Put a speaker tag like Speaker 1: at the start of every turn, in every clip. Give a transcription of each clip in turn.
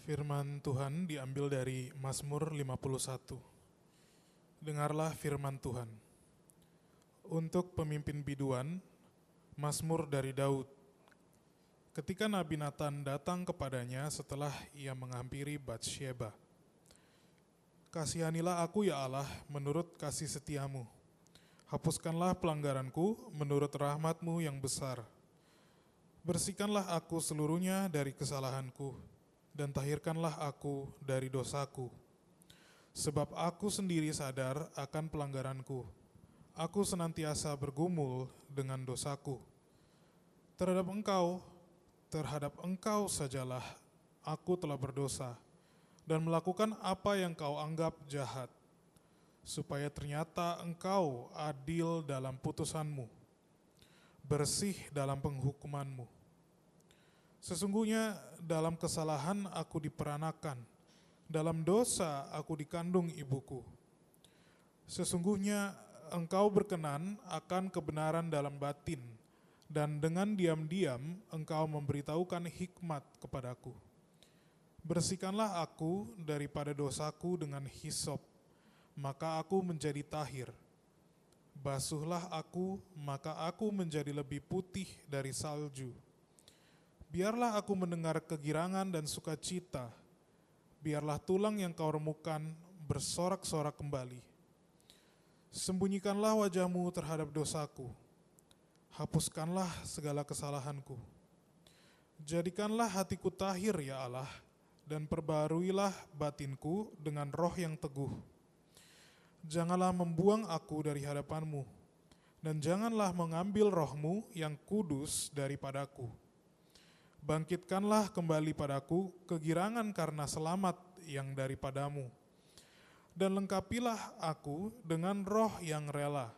Speaker 1: Firman Tuhan diambil dari Mazmur 51. Dengarlah firman Tuhan. Untuk pemimpin biduan, Mazmur dari Daud. Ketika Nabi Nathan datang kepadanya setelah ia menghampiri Batsyeba. Kasihanilah aku ya Allah menurut kasih setiamu. Hapuskanlah pelanggaranku menurut rahmatmu yang besar. Bersihkanlah aku seluruhnya dari kesalahanku, dan tahirkanlah aku dari dosaku. Sebab aku sendiri sadar akan pelanggaranku. Aku senantiasa bergumul dengan dosaku. Terhadap engkau sajalah aku telah berdosa, dan melakukan apa yang kau anggap jahat, supaya ternyata engkau adil dalam putusanmu, bersih dalam penghukumanmu. Sesungguhnya dalam kesalahan aku diperanakan, dalam dosa aku dikandung ibuku. Sesungguhnya engkau berkenan akan kebenaran dalam batin, dan dengan diam-diam engkau memberitahukan hikmat kepadaku. Bersihkanlah aku daripada dosaku dengan hisop, maka aku menjadi tahir. Basuhlah aku, maka aku menjadi lebih putih dari salju. Biarlah aku mendengar kegirangan dan sukacita. Biarlah tulang yang kau remukan bersorak-sorak kembali. Sembunyikanlah wajahmu terhadap dosaku. Hapuskanlah segala kesalahanku. Jadikanlah hatiku tahir ya Allah, dan perbaharuilah batinku dengan roh yang teguh. Janganlah membuang aku dari hadapanmu, dan janganlah mengambil rohmu yang kudus daripadaku. Bangkitkanlah kembali padaku kegirangan karena selamat yang daripadamu, dan lengkapilah aku dengan roh yang rela.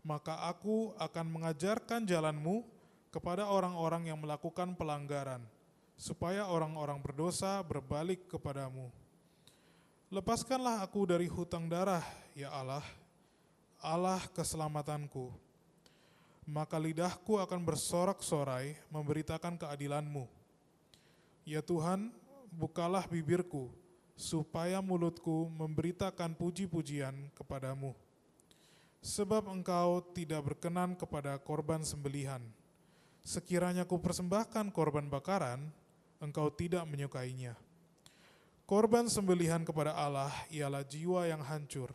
Speaker 1: Maka aku akan mengajarkan jalanmu kepada orang-orang yang melakukan pelanggaran, supaya orang-orang berdosa berbalik kepadamu. Lepaskanlah aku dari hutang darah, ya Allah, Allah keselamatanku. Maka lidahku akan bersorak-sorai memberitakan keadilanmu. Ya Tuhan, bukalah bibirku, supaya mulutku memberitakan puji-pujian kepadamu. Sebab engkau tidak berkenan kepada korban sembelihan. Sekiranya ku persembahkan korban bakaran, engkau tidak menyukainya. Korban sembelihan kepada Allah ialah jiwa yang hancur.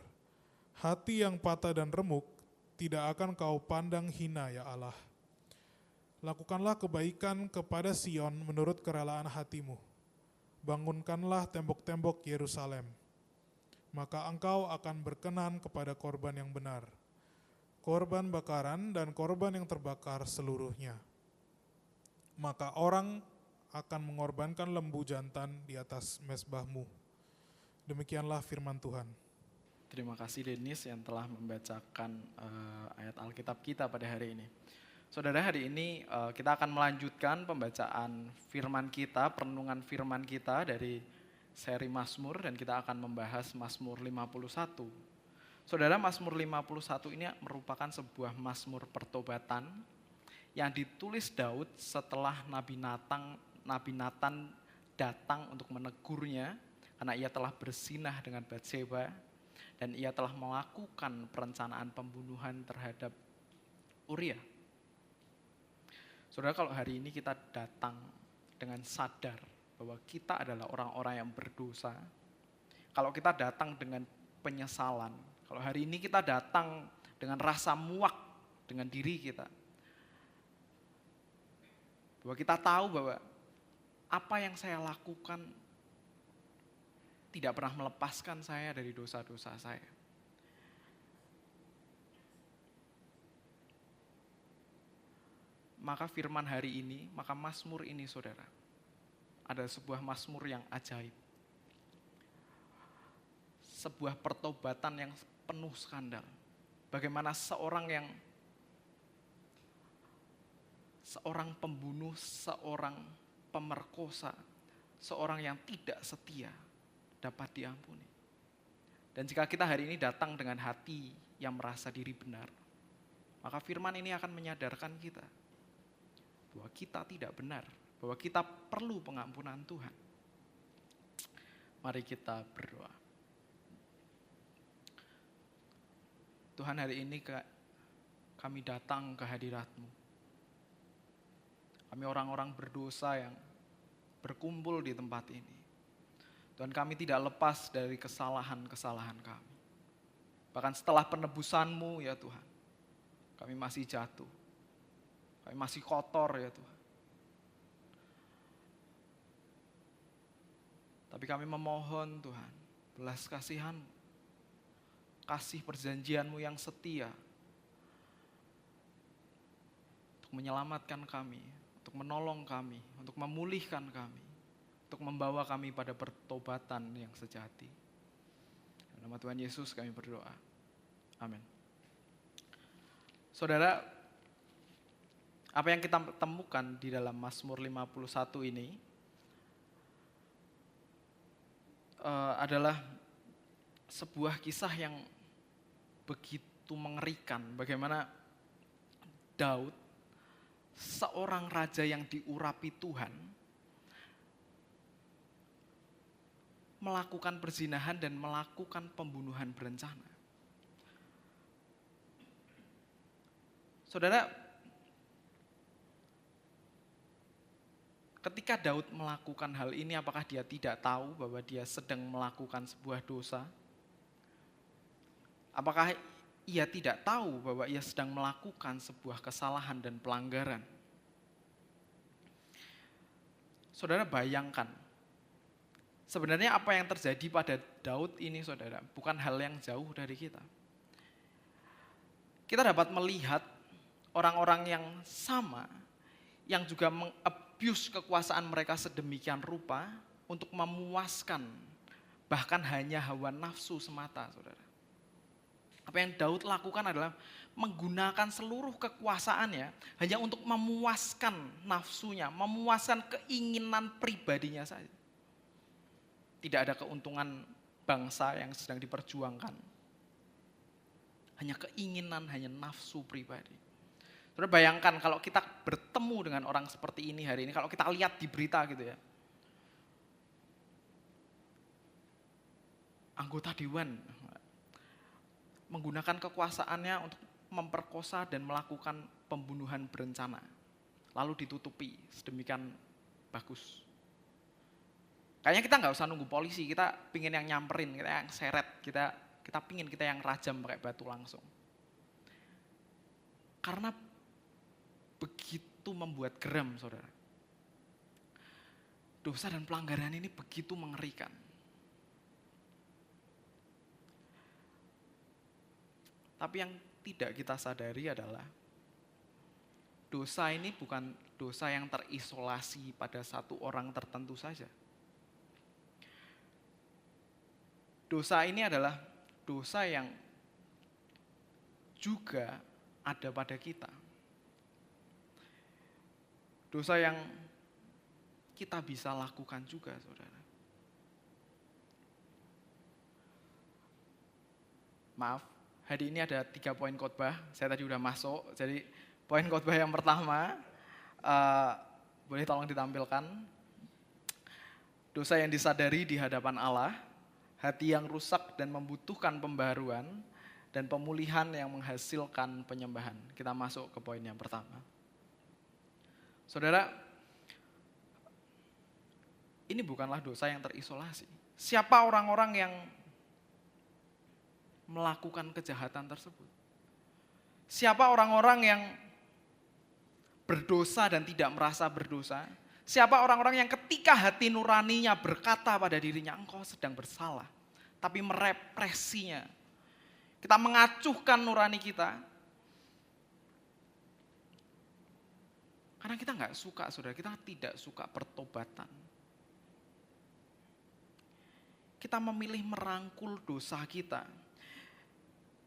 Speaker 1: Hati yang patah dan remuk tidak akan kau pandang hina ya Allah. Lakukanlah kebaikan kepada Sion menurut kerelaan hatimu. Bangunkanlah tembok-tembok Yerusalem. Maka engkau akan berkenan kepada korban yang benar, korban bakaran dan korban yang terbakar seluruhnya. Maka orang akan mengorbankan lembu jantan di atas mezbahmu. Demikianlah firman Tuhan.
Speaker 2: Terima kasih Denis yang telah membacakan ayat Alkitab kita pada hari ini. Saudara, hari ini kita akan melanjutkan pembacaan firman kita, perenungan firman kita dari seri Mazmur, dan kita akan membahas Mazmur 51. Saudara, Mazmur 51 ini merupakan sebuah Mazmur pertobatan yang ditulis Daud setelah Nabi Nathan datang untuk menegurnya karena ia telah berzinah dengan Batsyeba dan ia telah melakukan perencanaan pembunuhan terhadap Uria. Saudara, kalau hari ini kita datang dengan sadar bahwa kita adalah orang-orang yang berdosa, kalau kita datang dengan penyesalan, kalau hari ini kita datang dengan rasa muak dengan diri kita, bahwa kita tahu bahwa apa yang saya lakukan tidak pernah melepaskan saya dari dosa-dosa saya. Maka firman hari ini, maka Mazmur ini saudara, ada sebuah Mazmur yang ajaib. Sebuah pertobatan yang penuh skandal. Bagaimana seorang pembunuh, seorang pemerkosa, seorang yang tidak setia dapat diampuni. Dan jika kita hari ini datang dengan hati yang merasa diri benar, maka firman ini akan menyadarkan kita bahwa kita tidak benar, bahwa kita perlu pengampunan Tuhan. Mari kita berdoa. Tuhan, hari ini kami datang ke hadirat-Mu. Kami orang-orang berdosa yang berkumpul di tempat ini. Tuhan, kami tidak lepas dari kesalahan-kesalahan kami. Bahkan setelah penebusan-Mu ya Tuhan, kami masih jatuh. Kami masih kotor ya Tuhan. Tapi kami memohon Tuhan, belas kasihan-Mu, kasih perjanjian-Mu yang setia untuk menyelamatkan kami, untuk menolong kami, untuk memulihkan kami, untuk membawa kami pada pertobatan yang sejati. Dalam nama Tuhan Yesus kami berdoa. Amin. Saudara, apa yang kita temukan di dalam Mazmur 51 ini adalah sebuah kisah yang begitu mengerikan. Bagaimana Daud, seorang raja yang diurapi Tuhan, melakukan perzinahan dan melakukan pembunuhan berencana. Saudara, ketika Daud melakukan hal ini, apakah dia tidak tahu bahwa dia sedang melakukan sebuah dosa? Apakah ia tidak tahu bahwa ia sedang melakukan sebuah kesalahan dan pelanggaran? Saudara, bayangkan, sebenarnya apa yang terjadi pada Daud ini, saudara, bukan hal yang jauh dari kita. Kita dapat melihat orang-orang yang sama, yang juga mengabuse kekuasaan mereka sedemikian rupa untuk memuaskan bahkan hanya hawa nafsu semata, saudara. Apa yang Daud lakukan adalah menggunakan seluruh kekuasaannya hanya untuk memuaskan nafsunya, memuaskan keinginan pribadinya saja. Tidak ada keuntungan bangsa yang sedang diperjuangkan. Hanya keinginan, hanya nafsu pribadi. Saudara, bayangkan kalau kita bertemu dengan orang seperti ini hari ini, kalau kita lihat di berita gitu ya. Anggota dewan menggunakan kekuasaannya untuk memperkosa dan melakukan pembunuhan berencana. Lalu ditutupi sedemikian bagus. Kayaknya kita nggak usah nunggu polisi, kita pingin yang nyamperin, kita yang seret, kita pingin kita yang rajam pakai batu langsung. Karena begitu membuat geram, saudara. Dosa dan pelanggaran ini begitu mengerikan. Tapi yang tidak kita sadari adalah dosa ini bukan dosa yang terisolasi pada satu orang tertentu saja. Dosa ini adalah dosa yang juga ada pada kita. Dosa yang kita bisa lakukan juga, saudara. Maaf, hari ini ada 3 poin khotbah. Saya tadi udah masuk. Jadi poin khotbah yang pertama, boleh tolong ditampilkan. Dosa yang disadari di hadapan Allah, hati yang rusak dan membutuhkan pembaharuan, dan pemulihan yang menghasilkan penyembahan. Kita masuk ke poin yang pertama. Saudara, ini bukanlah dosa yang terisolasi. Siapa orang-orang yang melakukan kejahatan tersebut? Siapa orang-orang yang berdosa dan tidak merasa berdosa? Siapa orang-orang yang ketika hati nuraninya berkata pada dirinya, engkau sedang bersalah, tapi merepresinya? Kita mengacuhkan nurani kita. Karena kita nggak suka, saudara, kita tidak suka pertobatan. Kita memilih merangkul dosa kita.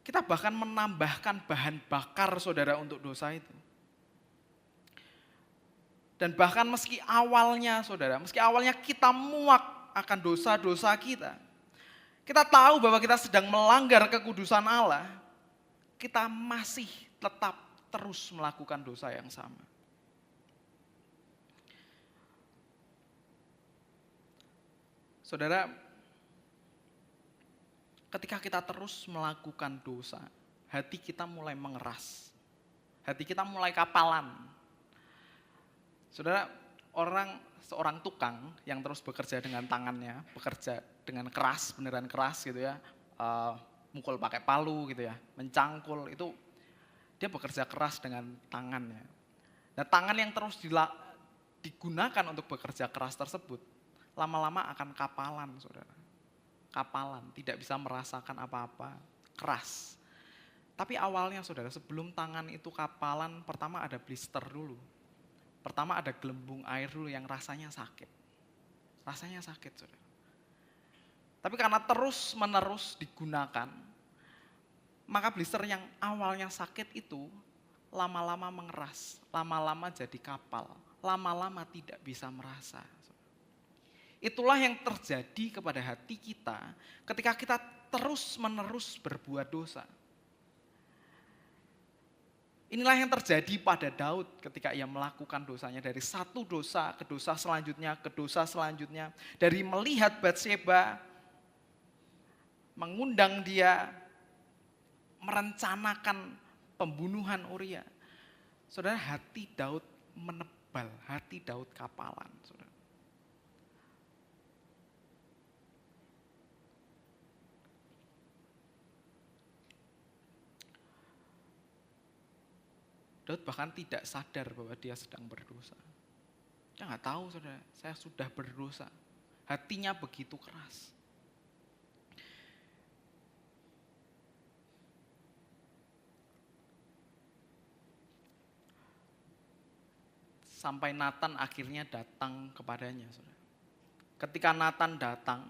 Speaker 2: Kita bahkan menambahkan bahan bakar, saudara, untuk dosa itu. Dan bahkan meski awalnya, saudara, kita muak akan dosa-dosa kita. Kita tahu bahwa kita sedang melanggar kekudusan Allah. Kita masih tetap terus melakukan dosa yang sama. Saudara, ketika kita terus melakukan dosa, hati kita mulai mengeras. Hati kita mulai kapalan. Saudara, seorang tukang yang terus bekerja dengan tangannya, bekerja dengan keras, beneran keras gitu ya, mukul pakai palu gitu ya, mencangkul, itu dia bekerja keras dengan tangannya. Nah, tangan yang terus digunakan untuk bekerja keras tersebut, lama-lama akan kapalan, saudara. Kapalan, tidak bisa merasakan apa-apa, keras. Tapi awalnya saudara, sebelum tangan itu kapalan, pertama ada blister dulu. Pertama ada gelembung air dulu yang rasanya sakit. Rasanya sakit, saudara. Tapi karena terus menerus digunakan, maka blister yang awalnya sakit itu lama-lama mengeras, lama-lama jadi kapal, lama-lama tidak bisa merasa. Itulah yang terjadi kepada hati kita ketika kita terus-menerus berbuat dosa. Inilah yang terjadi pada Daud ketika ia melakukan dosanya, dari satu dosa ke dosa selanjutnya, ke dosa selanjutnya. Dari melihat Batseba, mengundang dia, merencanakan pembunuhan Uria. Saudara, hati Daud menebal, hati Daud kapalan, saudara. Daud bahkan tidak sadar bahwa dia sedang berdosa. Dia nggak tahu, saudara, saya sudah berdosa. Hatinya begitu keras. Sampai Nathan akhirnya datang kepadanya, saudara. Ketika Nathan datang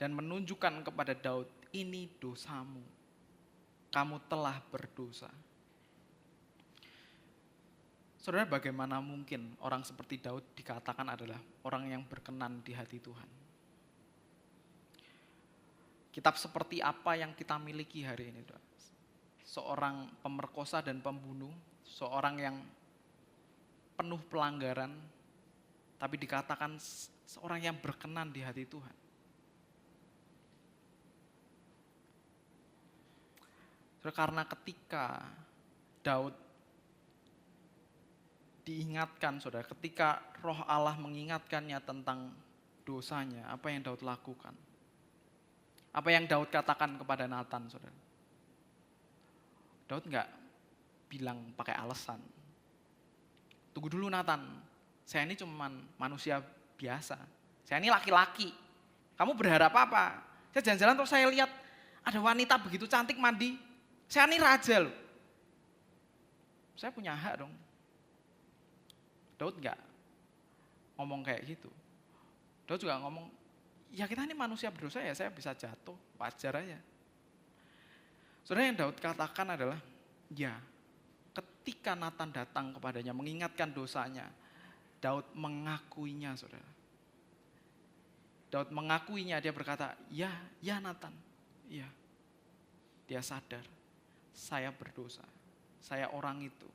Speaker 2: dan menunjukkan kepada Daud, ini dosamu. Kamu telah berdosa. Saudara, bagaimana mungkin orang seperti Daud dikatakan adalah orang yang berkenan di hati Tuhan? Kitab seperti apa yang kita miliki hari ini, saudara? Seorang pemerkosa dan pembunuh, seorang yang penuh pelanggaran, tapi dikatakan seorang yang berkenan di hati Tuhan. Saudara, karena ketika Daud diingatkan, saudara, ketika Roh Allah mengingatkannya tentang dosanya, apa yang Daud lakukan? Apa yang Daud katakan kepada Nathan, saudara? Daud enggak bilang pakai alasan. Tunggu dulu Nathan, saya ini cuma manusia biasa. Saya ini laki-laki. Kamu berharap apa? Saya jalan-jalan terus saya lihat ada wanita begitu cantik mandi. Saya ini raja loh. Saya punya hak dong. Daud enggak ngomong kayak gitu. Daud juga ngomong, ya kita ini manusia berdosa ya, saya bisa jatuh, wajar aja. Saudara, yang Daud katakan adalah, ya ketika Nathan datang kepadanya mengingatkan dosanya, Daud mengakuinya, saudara. Daud mengakuinya, dia berkata, ya Nathan, ya. Dia sadar, saya berdosa, saya orang itu.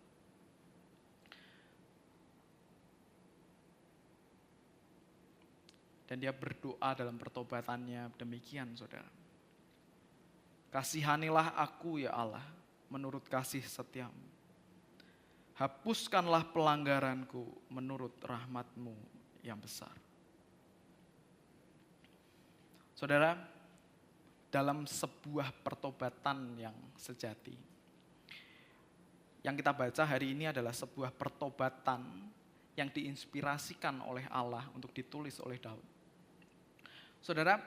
Speaker 2: Dan dia berdoa dalam pertobatannya demikian, saudara. Kasihanilah aku ya Allah, menurut kasih setiamu. Hapuskanlah pelanggaranku menurut rahmat-Mu yang besar. Saudara, dalam sebuah pertobatan yang sejati, yang kita baca hari ini adalah sebuah pertobatan yang diinspirasikan oleh Allah untuk ditulis oleh Daud. Saudara,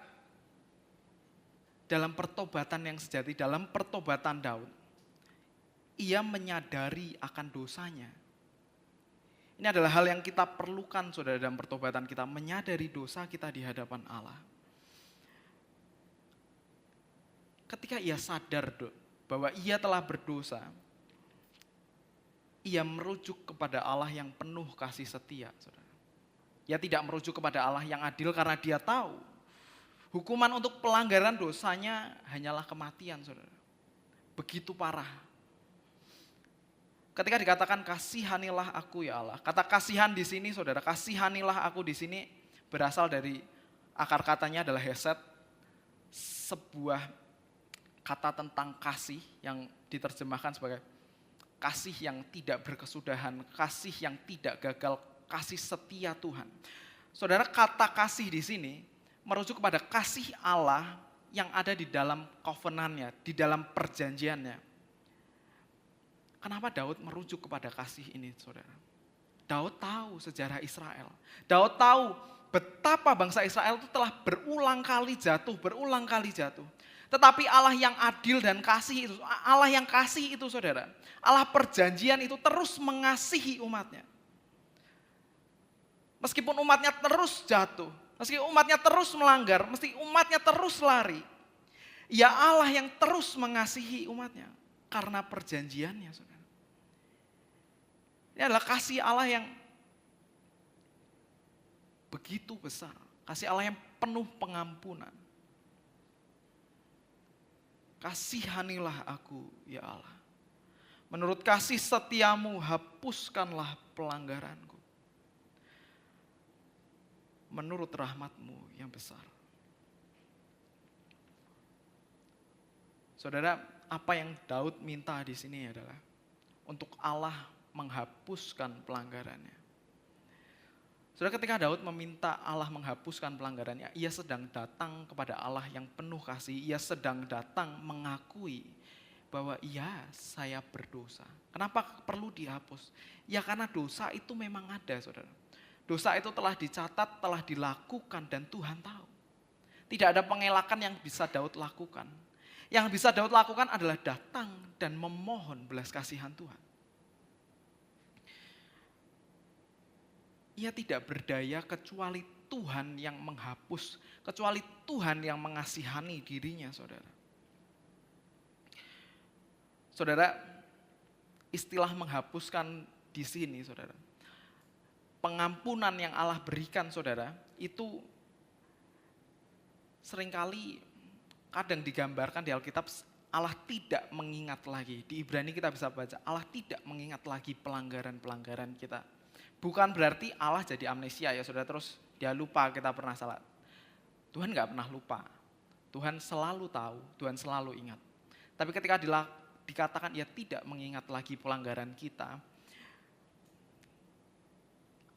Speaker 2: dalam pertobatan yang sejati, dalam pertobatan Daud, ia menyadari akan dosanya. Ini adalah hal yang kita perlukan, saudara, dalam pertobatan kita, menyadari dosa kita di hadapan Allah. Ketika ia sadar bahwa ia telah berdosa, ia merujuk kepada Allah yang penuh kasih setia, saudara. Ia tidak merujuk kepada Allah yang adil karena dia tahu hukuman untuk pelanggaran dosanya hanyalah kematian, saudara. Begitu parah. Ketika dikatakan kasihanilah aku ya Allah, kata kasihan di sini, saudara, kasihanilah aku di sini berasal dari akar katanya adalah hesed, sebuah kata tentang kasih yang diterjemahkan sebagai kasih yang tidak berkesudahan, kasih yang tidak gagal, kasih setia Tuhan. Saudara, kata kasih di sini merujuk kepada kasih Allah yang ada di dalam covenant-nya, di dalam perjanjiannya. Kenapa Daud merujuk kepada kasih ini, saudara? Daud tahu sejarah Israel. Daud tahu betapa bangsa Israel itu telah berulang kali jatuh. Tetapi Allah yang adil dan kasih itu, Allah yang kasih itu saudara, Allah perjanjian itu terus mengasihi umatnya. Meskipun umatnya terus jatuh, meskipun umatnya terus melanggar, mesti umatnya terus lari. Ya Allah yang terus mengasihi umatnya karena perjanjiannya saudara. Ini adalah kasih Allah yang begitu besar, kasih Allah yang penuh pengampunan. Kasihanilah aku ya Allah. Menurut kasih setiamu hapuskanlah pelanggaranku. Menurut rahmatmu yang besar. Saudara, apa yang Daud minta di sini adalah untuk Allah menghapuskan pelanggarannya. Saudara, ketika Daud meminta Allah menghapuskan pelanggarannya, ia sedang datang kepada Allah yang penuh kasih. Ia sedang datang mengakui bahwa iya, saya berdosa. Kenapa perlu dihapus? Ya karena dosa itu memang ada, saudara. Dosa itu telah dicatat, telah dilakukan dan Tuhan tahu. Tidak ada pengelakan yang bisa Daud lakukan. Yang bisa Daud lakukan adalah datang dan memohon belas kasihan Tuhan. Ia tidak berdaya kecuali Tuhan yang menghapus, kecuali Tuhan yang mengasihani dirinya, saudara. Saudara, istilah menghapuskan di sini, saudara. Pengampunan yang Allah berikan, saudara, itu seringkali kadang digambarkan di Alkitab, Allah tidak mengingat lagi. Di Ibrani kita bisa baca, Allah tidak mengingat lagi pelanggaran-pelanggaran kita. Bukan berarti Allah jadi amnesia ya saudara, terus dia lupa kita pernah salah. Tuhan gak pernah lupa. Tuhan selalu tahu, Tuhan selalu ingat. Tapi ketika dikatakan ia tidak mengingat lagi pelanggaran kita,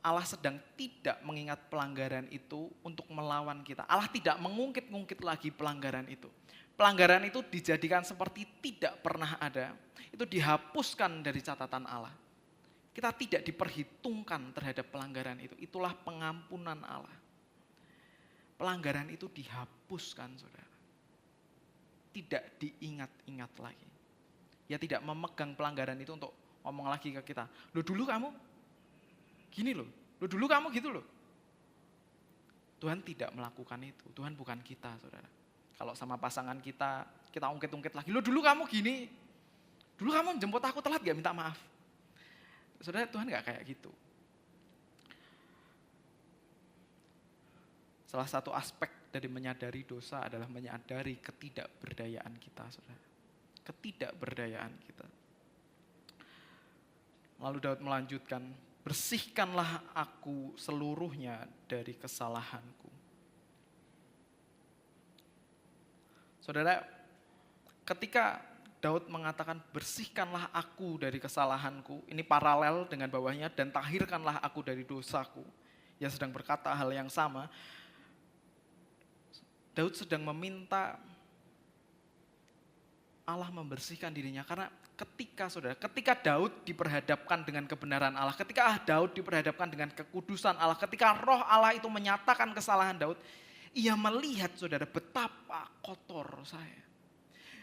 Speaker 2: Allah sedang tidak mengingat pelanggaran itu untuk melawan kita. Allah tidak mengungkit-ungkit lagi pelanggaran itu. Pelanggaran itu dijadikan seperti tidak pernah ada. Itu dihapuskan dari catatan Allah. Kita tidak diperhitungkan terhadap pelanggaran itu. Itulah pengampunan Allah. Pelanggaran itu dihapuskan, saudara. Tidak diingat-ingat lagi. Ya tidak memegang pelanggaran itu untuk ngomong lagi ke kita. Loh dulu kamu gini loh. Loh dulu kamu gitu loh. Tuhan tidak melakukan itu. Tuhan bukan kita, saudara. Kalau sama pasangan kita ungkit-ungkit lagi. Loh dulu kamu gini. Dulu kamu jemput aku telat gak minta maaf. Saudara, Tuhan gak kayak gitu. Salah satu aspek dari menyadari dosa adalah menyadari ketidakberdayaan kita, saudara. Ketidakberdayaan kita. Lalu Daud melanjutkan, bersihkanlah aku seluruhnya dari kesalahanku. Saudara, ketika Daud mengatakan bersihkanlah aku dari kesalahanku. Ini paralel dengan bawahnya dan tahirkanlah aku dari dosaku. Ia sedang berkata hal yang sama. Daud sedang meminta Allah membersihkan dirinya. Karena ketika Daud diperhadapkan dengan kebenaran Allah. Ketika Daud diperhadapkan dengan kekudusan Allah. Ketika roh Allah itu menyatakan kesalahan Daud. Ia melihat saudara betapa kotor saya.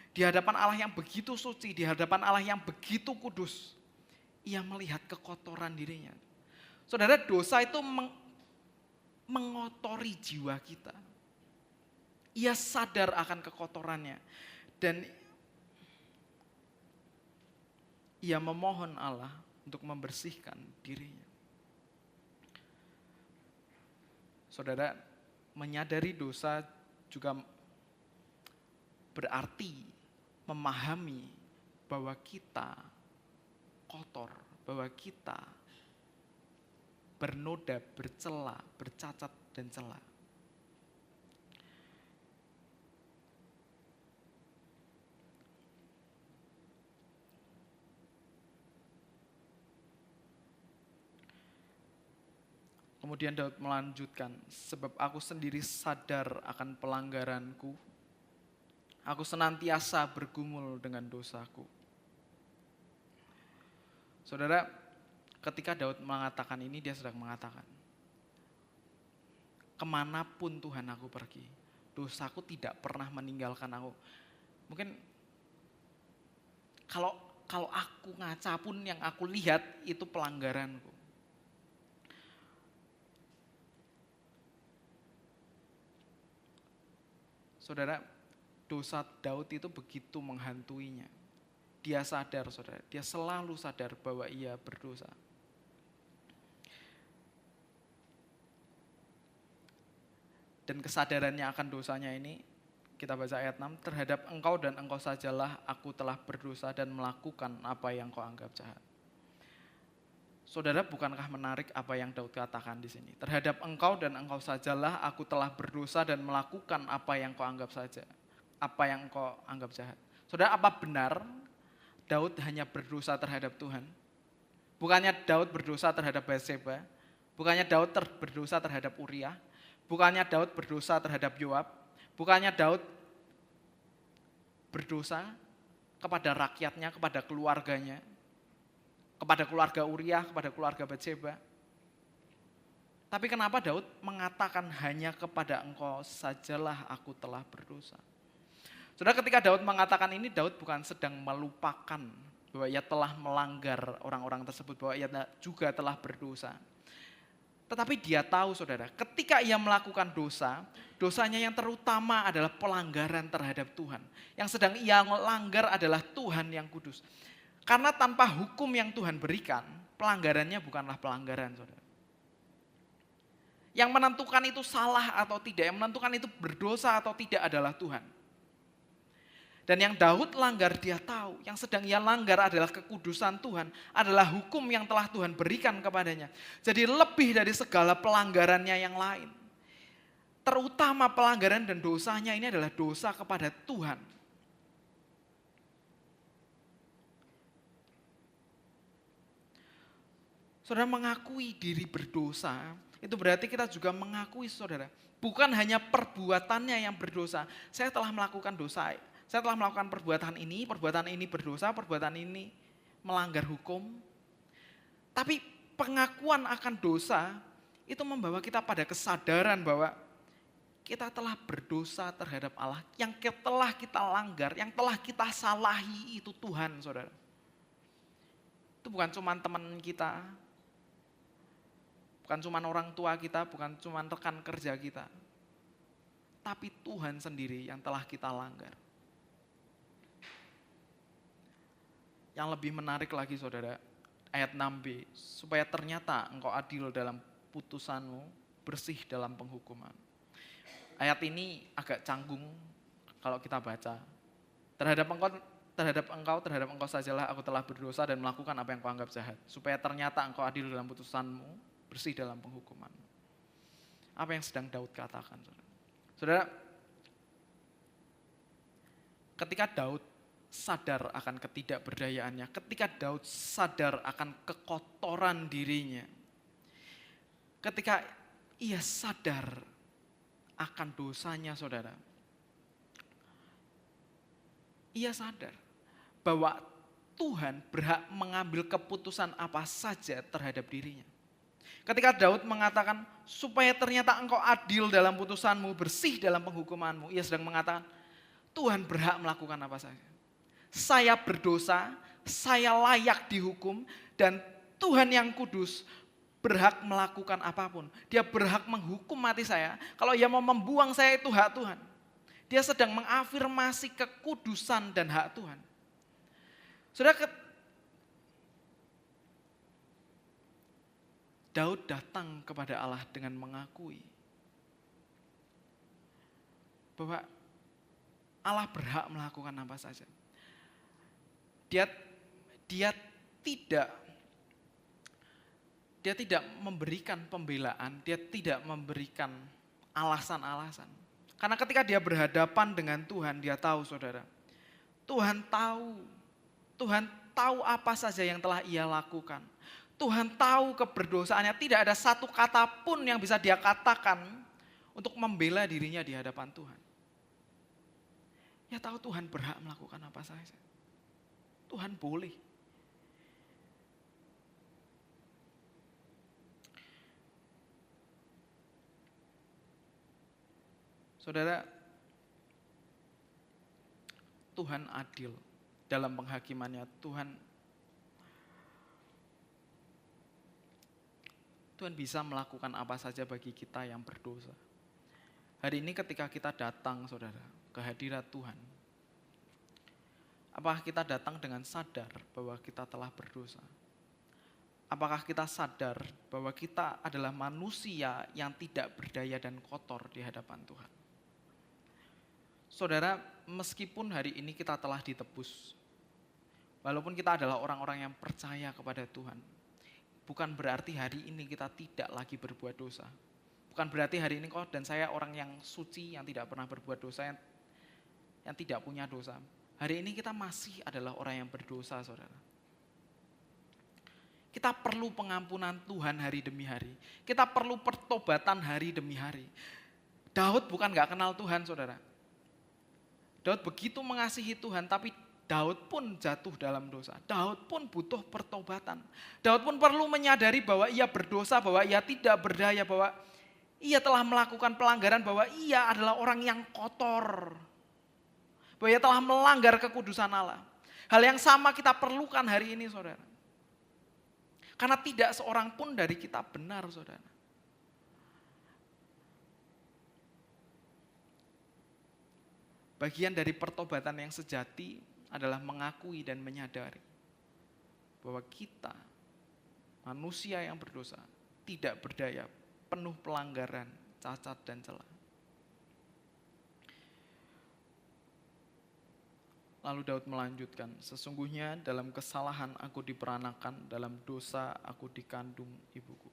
Speaker 2: Di hadapan Allah yang begitu suci, di hadapan Allah yang begitu kudus, ia melihat kekotoran dirinya. Saudara, dosa itu mengotori jiwa kita. Ia sadar akan kekotorannya dan ia memohon Allah untuk membersihkan dirinya. Saudara, menyadari dosa juga berarti memahami bahwa kita kotor, bahwa kita bernoda, bercela, bercacat dan cela. Kemudian Daud melanjutkan, sebab aku sendiri sadar akan pelanggaranku, aku senantiasa bergumul dengan dosaku. Saudara, ketika Daud mengatakan ini, dia sedang mengatakan, kemanapun Tuhan aku pergi, dosaku tidak pernah meninggalkan aku. Mungkin kalau aku ngaca pun yang aku lihat itu pelanggaranku. Saudara, dosa Daud itu begitu menghantuinya. Dia sadar, saudara, dia selalu sadar bahwa ia berdosa. Dan kesadarannya akan dosanya ini, kita baca ayat 6, terhadap engkau dan engkau sajalah aku telah berdosa dan melakukan apa yang kau anggap jahat. Saudara, bukankah menarik apa yang Daud katakan di sini? Terhadap engkau dan engkau sajalah aku telah berdosa dan melakukan apa yang kau anggap saja, apa yang kau anggap jahat. Saudara, apa benar Daud hanya berdosa terhadap Tuhan? Bukannya Daud berdosa terhadap Batseba? Bukannya Daud berdosa terhadap Uriah? Bukannya Daud berdosa terhadap Yoab? Bukannya Daud berdosa kepada rakyatnya, kepada keluarganya, kepada keluarga Uriah, kepada keluarga Batseba? Tapi kenapa Daud mengatakan hanya kepada engkau sajalah aku telah berdosa? Saudara, ketika Daud mengatakan ini, Daud bukan sedang melupakan bahwa ia telah melanggar orang-orang tersebut, bahwa ia juga telah berdosa. Tetapi dia tahu, saudara, ketika ia melakukan dosa, dosanya yang terutama adalah pelanggaran terhadap Tuhan. Yang sedang ia melanggar adalah Tuhan yang kudus. Karena tanpa hukum yang Tuhan berikan, pelanggarannya bukanlah pelanggaran, saudara. Yang menentukan itu salah atau tidak, yang menentukan itu berdosa atau tidak adalah Tuhan. Dan yang Daud langgar dia tahu, yang sedang ia langgar adalah kekudusan Tuhan, adalah hukum yang telah Tuhan berikan kepadanya. Jadi lebih dari segala pelanggarannya yang lain. Terutama pelanggaran dan dosanya ini adalah dosa kepada Tuhan. Saudara, mengakui diri berdosa, itu berarti kita juga mengakui, saudara, bukan hanya perbuatannya yang berdosa. Saya telah melakukan dosa, saya telah melakukan perbuatan ini berdosa, perbuatan ini melanggar hukum. Tapi pengakuan akan dosa itu membawa kita pada kesadaran bahwa kita telah berdosa terhadap Allah. Yang telah kita langgar, yang telah kita salahi itu Tuhan, saudara. Itu bukan cuma teman kita, bukan cuma orang tua kita, bukan cuma rekan kerja kita. Tapi Tuhan sendiri yang telah kita langgar. Yang lebih menarik lagi, saudara, ayat 6b, supaya ternyata engkau adil dalam putusanmu, bersih dalam penghukuman. Ayat ini agak canggung kalau kita baca. Terhadap engkau sajalah aku telah berdosa dan melakukan apa yang kau anggap jahat. Supaya ternyata engkau adil dalam putusanmu, bersih dalam penghukuman. Apa yang sedang Daud katakan, saudara? Saudara, ketika Daud sadar akan ketidakberdayaannya, ketika Daud sadar akan kekotoran dirinya, ketika ia sadar akan dosanya, saudara, ia sadar bahwa Tuhan berhak mengambil keputusan apa saja terhadap dirinya. Ketika Daud mengatakan, supaya ternyata engkau adil dalam putusanmu, bersih dalam penghukumanmu, ia sedang mengatakan, Tuhan berhak melakukan apa saja. Saya berdosa, saya layak dihukum, dan Tuhan yang kudus berhak melakukan apapun. Dia berhak menghukum mati saya. Kalau ia mau membuang saya, itu hak Tuhan. Dia sedang mengafirmasi kekudusan dan hak Tuhan. Saudara, Daud datang kepada Allah dengan mengakui bahwa Allah berhak melakukan apa saja. Dia tidak memberikan pembelaan, dia tidak memberikan alasan-alasan. Karena ketika dia berhadapan dengan Tuhan, dia tahu, saudara, Tuhan tahu apa saja yang telah ia lakukan. Tuhan tahu keberdosaannya, tidak ada satu kata pun yang bisa dia katakan untuk membela dirinya di hadapan Tuhan. Ya tahu Tuhan berhak melakukan apa saja. Tuhan boleh. Saudara, Tuhan adil dalam penghakimannya. Tuhan bisa melakukan apa saja bagi kita yang berdosa. Hari ini ketika kita datang, saudara, ke hadirat Tuhan, apakah kita datang dengan sadar bahwa kita telah berdosa? Apakah kita sadar bahwa kita adalah manusia yang tidak berdaya dan kotor di hadapan Tuhan? Saudara, meskipun hari ini kita telah ditebus, walaupun kita adalah orang-orang yang percaya kepada Tuhan, bukan berarti hari ini kita tidak lagi berbuat dosa. Bukan berarti hari ini kau dan saya orang yang suci, yang tidak pernah berbuat dosa, yang tidak punya dosa. Hari ini kita masih adalah orang yang berdosa, saudara. Kita perlu pengampunan Tuhan hari demi hari. Kita perlu pertobatan hari demi hari. Daud bukan gak kenal Tuhan, saudara. Daud begitu mengasihi Tuhan, tapi Daud pun jatuh dalam dosa. Daud pun butuh pertobatan. Daud pun perlu menyadari bahwa ia berdosa, bahwa ia tidak berdaya, bahwa ia telah melakukan pelanggaran, bahwa ia adalah orang yang kotor. Bahwa ia telah melanggar kekudusan Allah. Hal yang sama kita perlukan hari ini, saudara. Karena tidak seorang pun dari kita benar, saudara. Bagian dari pertobatan yang sejati adalah mengakui dan menyadari bahwa kita, manusia yang berdosa, tidak berdaya, penuh pelanggaran, cacat dan celah. Lalu Daud melanjutkan, sesungguhnya dalam kesalahan aku diperanakan, dalam dosa aku dikandung ibuku.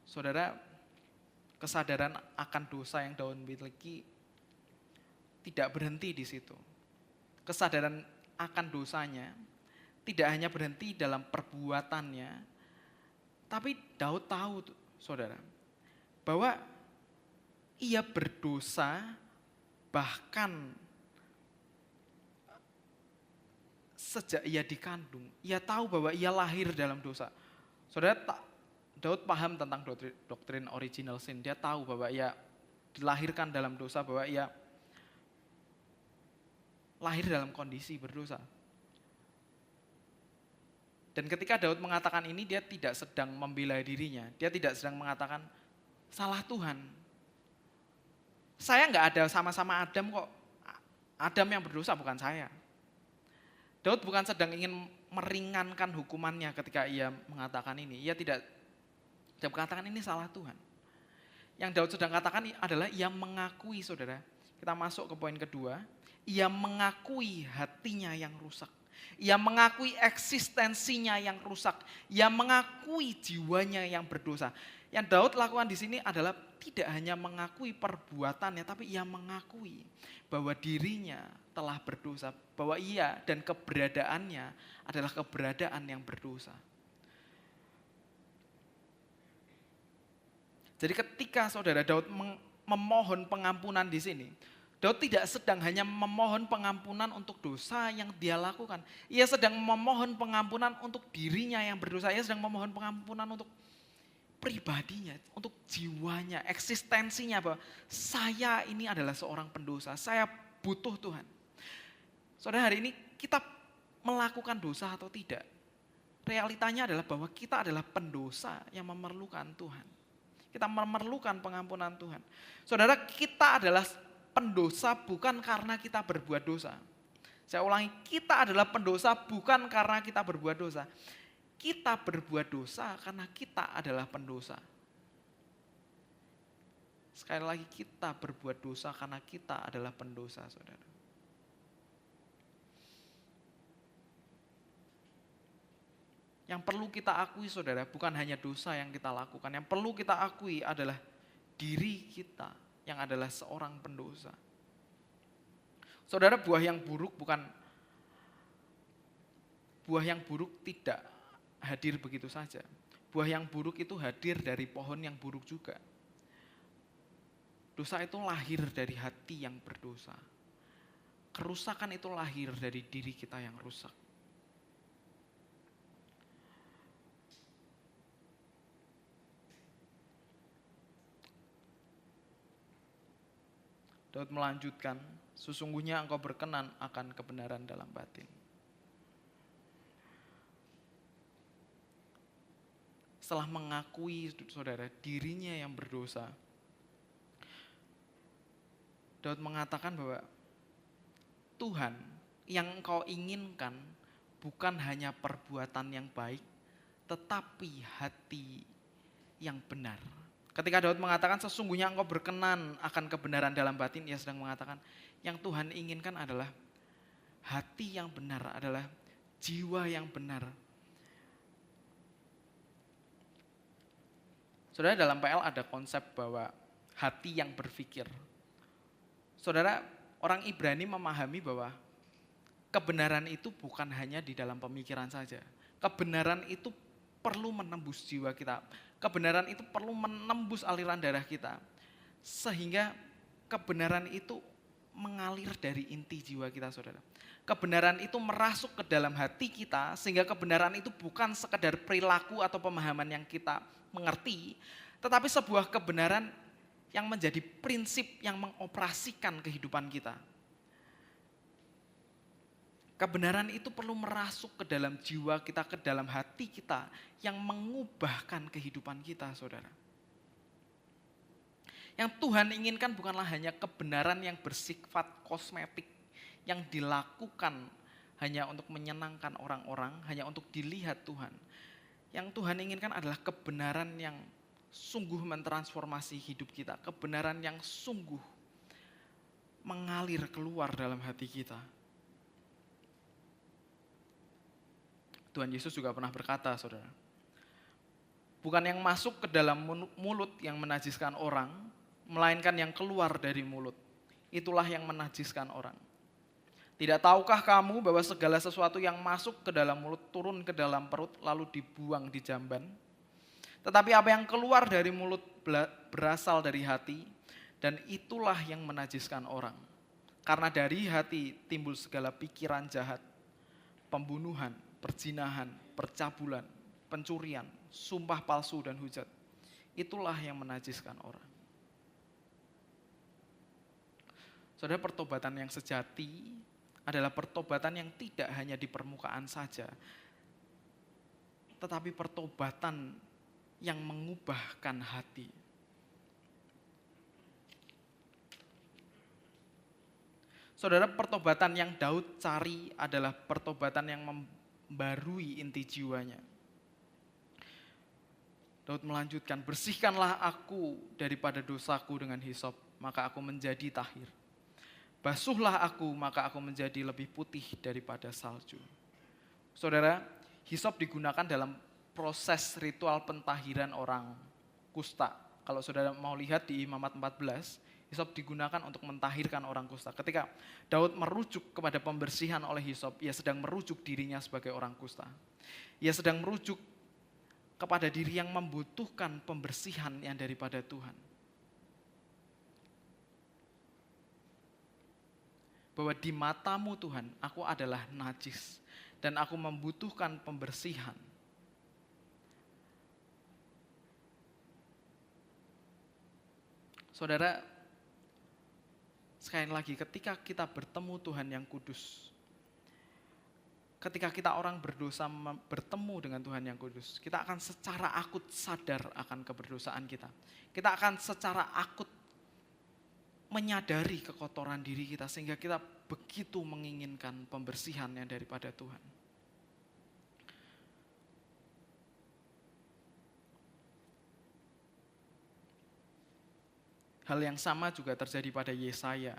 Speaker 2: Saudara, kesadaran akan dosa yang Daud miliki tidak berhenti di situ. Kesadaran akan dosanya tidak hanya berhenti dalam perbuatannya, tapi Daud tahu, saudara, bahwa ia berdosa bahkan sejak ia dikandung. Ia tahu bahwa ia lahir dalam dosa. Saudara, Daud paham tentang doktrin original sin. Dia tahu bahwa ia dilahirkan dalam dosa, bahwa ia lahir dalam kondisi berdosa. Dan ketika Daud mengatakan ini, dia tidak sedang membela dirinya. Dia tidak sedang mengatakan, salah Tuhan. Saya nggak ada sama-sama Adam kok. Adam yang berdosa, bukan saya. Daud bukan sedang ingin meringankan hukumannya ketika ia mengatakan ini. Ia tidak mengatakan ini salah Tuhan. Yang Daud sedang katakan adalah ia mengakui, saudara. Kita masuk ke poin kedua. Ia mengakui hatinya yang rusak. Ia mengakui eksistensinya yang rusak. Ia mengakui jiwanya yang berdosa. Yang Daud lakukan di sini adalah tidak hanya mengakui perbuatannya, tapi ia mengakui bahwa dirinya telah berdosa. Bahwa ia dan keberadaannya adalah keberadaan yang berdosa. Jadi ketika saudara Daud memohon pengampunan di sini, Daud tidak sedang hanya memohon pengampunan untuk dosa yang dia lakukan. Ia sedang memohon pengampunan untuk dirinya yang berdosa. Ia sedang memohon pengampunan untuk pribadinya, untuk jiwanya, eksistensinya. Bahwa saya ini adalah seorang pendosa, saya butuh Tuhan. Saudara, hari ini kita melakukan dosa atau tidak? Realitanya adalah bahwa kita adalah pendosa yang memerlukan Tuhan. Kita memerlukan pengampunan Tuhan. Saudara, kita adalah pendosa bukan karena kita berbuat dosa. Saya ulangi, kita adalah pendosa bukan karena kita berbuat dosa. Kita berbuat dosa karena kita adalah pendosa. Sekali lagi, kita berbuat dosa karena kita adalah pendosa, saudara. Yang perlu kita akui, saudara, bukan hanya dosa yang kita lakukan. Yang perlu kita akui adalah diri kita yang adalah seorang pendosa. Saudara, buah yang buruk tidak hadir begitu saja. Buah yang buruk itu hadir dari pohon yang buruk juga. Dosa itu lahir dari hati yang berdosa. Kerusakan itu lahir dari diri kita yang rusak. Daud melanjutkan, sesungguhnya engkau berkenan akan kebenaran dalam batin. Setelah mengakui, saudara, dirinya yang berdosa, Daud mengatakan bahwa Tuhan, yang engkau inginkan bukan hanya perbuatan yang baik, tetapi hati yang benar. Ketika Daud mengatakan sesungguhnya engkau berkenan akan kebenaran dalam batin, ia sedang mengatakan yang Tuhan inginkan adalah hati yang benar, adalah jiwa yang benar. Saudara, dalam PL ada konsep bahwa hati yang berpikir. Saudara, orang Ibrani memahami bahwa kebenaran itu bukan hanya di dalam pemikiran saja. Kebenaran itu perlu menembus jiwa kita. Kebenaran itu perlu menembus aliran darah kita. Sehingga kebenaran itu mengalir dari inti jiwa kita, saudara. Kebenaran itu merasuk ke dalam hati kita, sehingga kebenaran itu bukan sekedar perilaku atau pemahaman yang kita mengerti, tetapi sebuah kebenaran yang menjadi prinsip yang mengoperasikan kehidupan kita. Kebenaran itu perlu merasuk ke dalam jiwa kita, ke dalam hati kita, yang mengubahkan kehidupan kita, saudara. Yang Tuhan inginkan bukanlah hanya kebenaran yang bersifat kosmetik, yang dilakukan hanya untuk menyenangkan orang-orang, hanya untuk dilihat Tuhan. Yang Tuhan inginkan adalah kebenaran yang sungguh mentransformasi hidup kita, kebenaran yang sungguh mengalir keluar dalam hati kita. Tuhan Yesus juga pernah berkata, saudara, bukan yang masuk ke dalam mulut yang menajiskan orang, melainkan yang keluar dari mulut. Itulah yang menajiskan orang. Tidak tahukah kamu bahwa segala sesuatu yang masuk ke dalam mulut turun ke dalam perut lalu dibuang di jamban? Tetapi apa yang keluar dari mulut berasal dari hati, dan itulah yang menajiskan orang. Karena dari hati timbul segala pikiran jahat, pembunuhan, perzinahan, percabulan, pencurian, sumpah palsu dan hujat. Itulah yang menajiskan orang. Saudara, pertobatan yang sejati adalah pertobatan yang tidak hanya di permukaan saja, tetapi pertobatan yang mengubahkan hati. Saudara, pertobatan yang Daud cari adalah pertobatan yang membarui inti jiwanya. Daud melanjutkan, bersihkanlah aku daripada dosaku dengan hisop, maka aku menjadi tahir. Basuhlah aku, maka aku menjadi lebih putih daripada salju. Saudara, hisop digunakan dalam proses ritual pentahiran orang kusta. Kalau saudara mau lihat di Imamat 14, hisop digunakan untuk mentahirkan orang kusta. Ketika Daud merujuk kepada pembersihan oleh hisop, ia sedang merujuk dirinya sebagai orang kusta. Ia sedang merujuk kepada diri yang membutuhkan pembersihan yang daripada Tuhan. Bahwa di matamu Tuhan, aku adalah najis dan aku membutuhkan pembersihan. Saudara, sekali lagi ketika kita bertemu Tuhan yang kudus, ketika kita orang berdosa bertemu dengan Tuhan yang kudus, kita akan secara akut sadar akan keberdosaan kita. Kita akan secara akut menyadari kekotoran diri kita sehingga kita begitu menginginkan pembersihan yang daripada Tuhan. Hal yang sama juga terjadi pada Yesaya.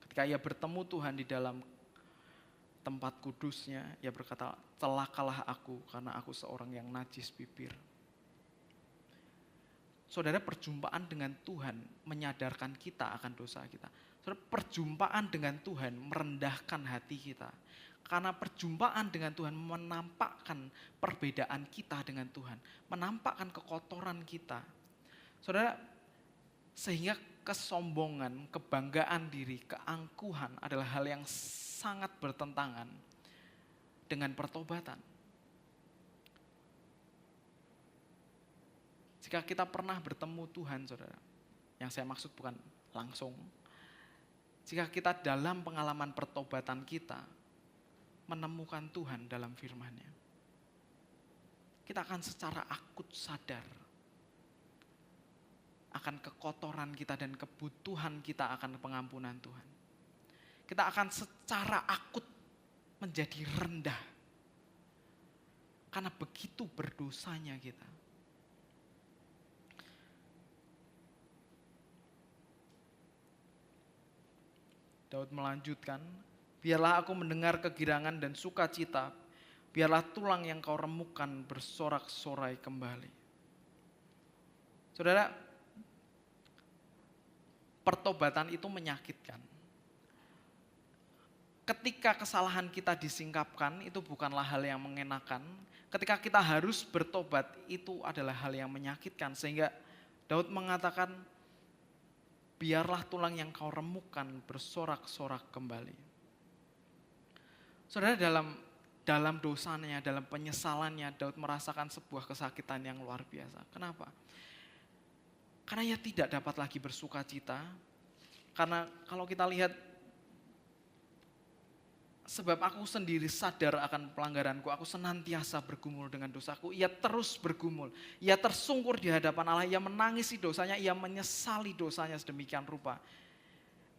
Speaker 2: Ketika ia bertemu Tuhan di dalam tempat kudusnya, ia berkata, celakalah aku karena aku seorang yang najis bibir. Saudara, perjumpaan dengan Tuhan menyadarkan kita akan dosa kita. Saudara, perjumpaan dengan Tuhan merendahkan hati kita. Karena perjumpaan dengan Tuhan menampakkan perbedaan kita dengan Tuhan. Menampakkan kekotoran kita. Saudara, sehingga kesombongan, kebanggaan diri, keangkuhan adalah hal yang sangat bertentangan dengan pertobatan. Jika kita pernah bertemu Tuhan, saudara, yang saya maksud bukan langsung. Jika kita dalam pengalaman pertobatan kita, menemukan Tuhan dalam firman-Nya, kita akan secara akut sadar akan kekotoran kita dan kebutuhan kita akan pengampunan Tuhan. Kita akan secara akut menjadi rendah. Karena begitu berdosanya kita. Daud melanjutkan, biarlah aku mendengar kegirangan dan sukacita, biarlah tulang yang kau remukkan bersorak-sorai kembali. Saudara, pertobatan itu menyakitkan. Ketika kesalahan kita disingkapkan, itu bukanlah hal yang mengenakan. Ketika kita harus bertobat, itu adalah hal yang menyakitkan. Sehingga Daud mengatakan, biarlah tulang yang kau remukkan bersorak-sorak kembali. Saudara, dalam dosanya, dalam penyesalannya, Daud merasakan sebuah kesakitan yang luar biasa. Kenapa? Karena ia tidak dapat lagi bersuka cita. Karena kalau kita lihat, sebab aku sendiri sadar akan pelanggaranku, aku senantiasa bergumul dengan dosaku. Ia terus bergumul, ia tersungkur di hadapan Allah, ia menangisi dosanya, ia menyesali dosanya sedemikian rupa.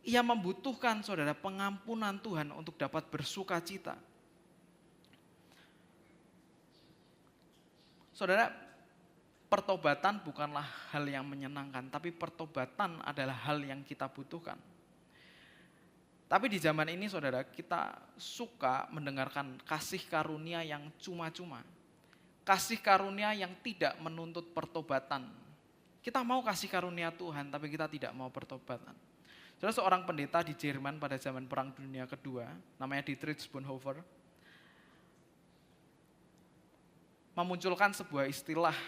Speaker 2: Ia membutuhkan, saudara, pengampunan Tuhan untuk dapat bersuka cita. Saudara, pertobatan bukanlah hal yang menyenangkan, tapi pertobatan adalah hal yang kita butuhkan. Tapi di zaman ini, saudara, kita suka mendengarkan kasih karunia yang cuma-cuma. Kasih karunia yang tidak menuntut pertobatan. Kita mau kasih karunia Tuhan, tapi kita tidak mau pertobatan. Saudara, seorang pendeta di Jerman pada zaman Perang Dunia Kedua, namanya Dietrich Bonhoeffer, memunculkan sebuah istilah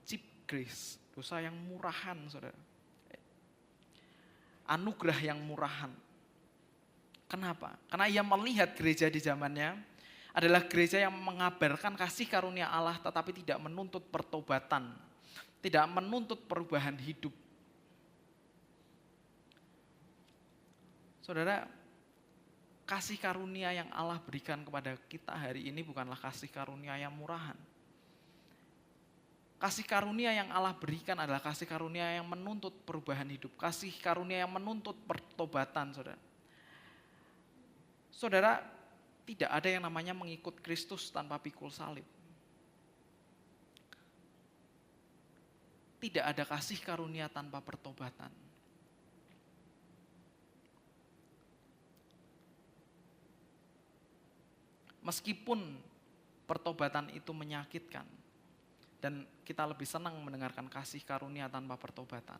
Speaker 2: cheap grace, dosa yang murahan, saudara. Anugerah yang murahan. Kenapa? Karena ia melihat gereja di zamannya adalah gereja yang mengabarkan kasih karunia Allah tetapi tidak menuntut pertobatan, tidak menuntut perubahan hidup. Saudara, kasih karunia yang Allah berikan kepada kita hari ini bukanlah kasih karunia yang murahan. Kasih karunia yang Allah berikan adalah kasih karunia yang menuntut perubahan hidup, kasih karunia yang menuntut pertobatan, saudara. Saudara, tidak ada yang namanya mengikut Kristus tanpa pikul salib. Tidak ada kasih karunia tanpa pertobatan. Meskipun pertobatan itu menyakitkan, dan kita lebih senang mendengarkan kasih karunia tanpa pertobatan.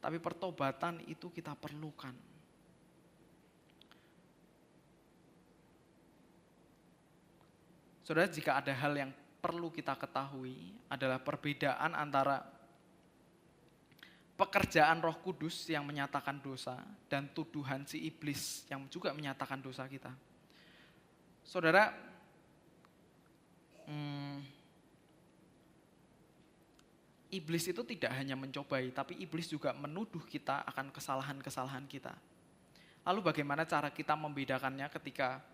Speaker 2: Tapi pertobatan itu kita perlukan. Saudara, jika ada hal yang perlu kita ketahui adalah perbedaan antara pekerjaan Roh Kudus yang menyatakan dosa dan tuduhan si iblis yang juga menyatakan dosa kita. Saudara, iblis itu tidak hanya mencobai, tapi iblis juga menuduh kita akan kesalahan-kesalahan kita. Lalu bagaimana cara kita membedakannya ketika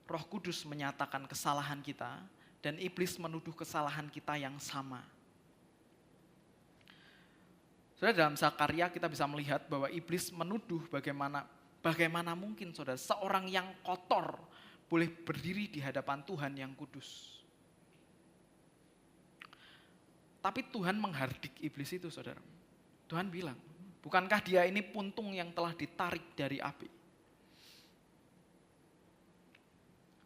Speaker 2: Roh Kudus menyatakan kesalahan kita dan iblis menuduh kesalahan kita yang sama? Saudara, dalam Zakaria kita bisa melihat bahwa iblis menuduh bagaimana mungkin, saudara, seorang yang kotor boleh berdiri di hadapan Tuhan yang kudus. Tapi Tuhan menghardik iblis itu, saudara. Tuhan bilang, bukankah dia ini puntung yang telah ditarik dari api?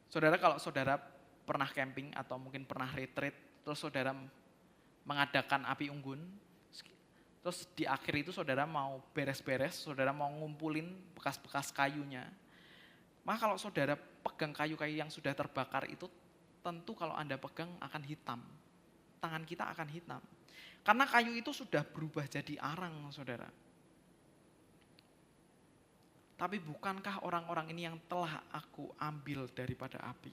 Speaker 2: Saudara, kalau saudara pernah camping atau mungkin pernah retreat, terus saudara mengadakan api unggun, terus di akhir itu saudara mau beres-beres, saudara mau ngumpulin bekas-bekas kayunya. Maka kalau saudara pegang kayu-kayu yang sudah terbakar itu, tentu kalau Anda pegang akan hitam. Tangan kita akan hitam. Karena kayu itu sudah berubah jadi arang, saudara. Tapi bukankah orang-orang ini yang telah aku ambil daripada api?